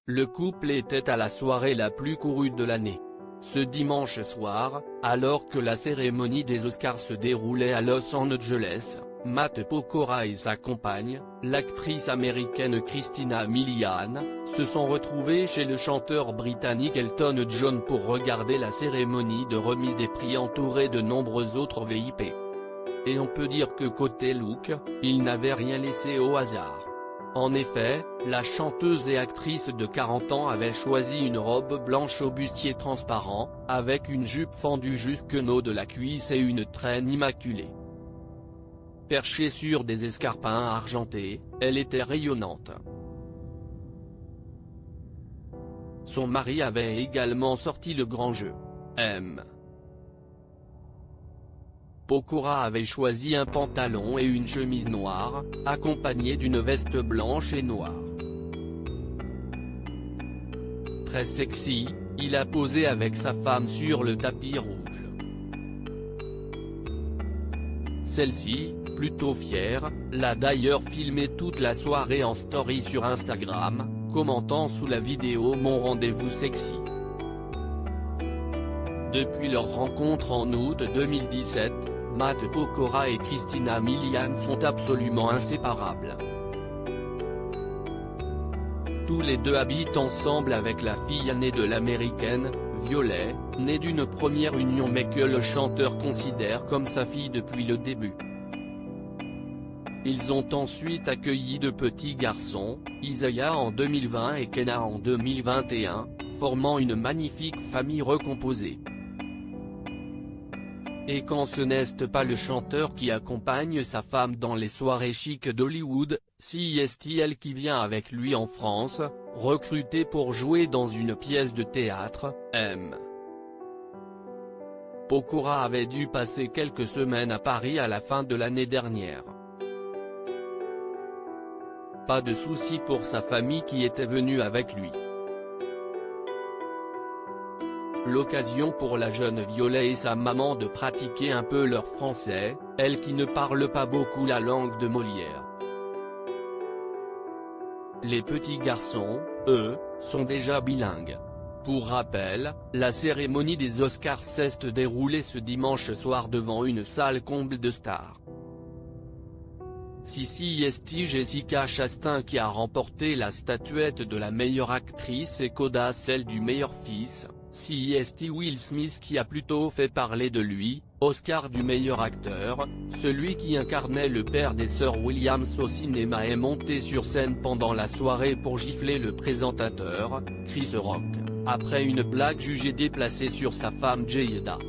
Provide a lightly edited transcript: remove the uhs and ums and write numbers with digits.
Le couple était à la soirée la plus courue de l'année. Ce dimanche soir, alors que la cérémonie des Oscars se déroulait à Los Angeles, Matt Pokora et sa compagne, l'actrice américaine Christina Milian, se sont retrouvés chez le chanteur britannique Elton John pour regarder la cérémonie de remise des prix entourée de nombreux autres VIP. Et on peut dire que côté look, ils n'avaient rien laissé au hasard. En effet, la chanteuse et actrice de 40 ans avait choisi une robe blanche au bustier transparent, avec une jupe fendue jusqu'au haut de la cuisse et une traîne immaculée. Perchée sur des escarpins argentés, elle était rayonnante. Son mari avait également sorti le grand jeu. Pokora avait choisi un pantalon et une chemise noire, accompagnés d'une veste blanche et noire. Très sexy, il a posé avec sa femme sur le tapis rouge. Celle-ci, plutôt fière, l'a d'ailleurs filmé toute la soirée en story sur Instagram, commentant sous la vidéo « Mon rendez-vous sexy ». Depuis leur rencontre en août 2017, Matt Pokora et Christina Milian sont absolument inséparables. Tous les deux habitent ensemble avec la fille aînée de l'américaine, Violet, née d'une première union mais que le chanteur considère comme sa fille depuis le début. Ils ont ensuite accueilli deux petits garçons, Isaiah en 2020 et Kenna en 2021, formant une magnifique famille recomposée. Et quand ce n'est pas le chanteur qui accompagne sa femme dans les soirées chic d'Hollywood, c'est elle qui vient avec lui en France, recrutée pour jouer dans une pièce de théâtre. Pokora avait dû passer quelques semaines à Paris à la fin de l'année dernière. Pas de souci pour sa famille qui était venue avec lui. L'occasion pour la jeune Violet et sa maman de pratiquer un peu leur français, elle qui ne parle pas beaucoup la langue de Molière. Les petits garçons, eux, sont déjà bilingues. Pour rappel, la cérémonie des Oscars s'est déroulée ce dimanche soir devant une salle comble de stars. Jessica Chastain qui a remporté la statuette de la meilleure actrice et Coda celle du meilleur fils. Will Smith qui a plutôt fait parler de lui, Oscar du meilleur acteur, celui qui incarnait le père des sœurs Williams au cinéma est monté sur scène pendant la soirée pour gifler le présentateur, Chris Rock, après une blague jugée déplacée sur sa femme Jada.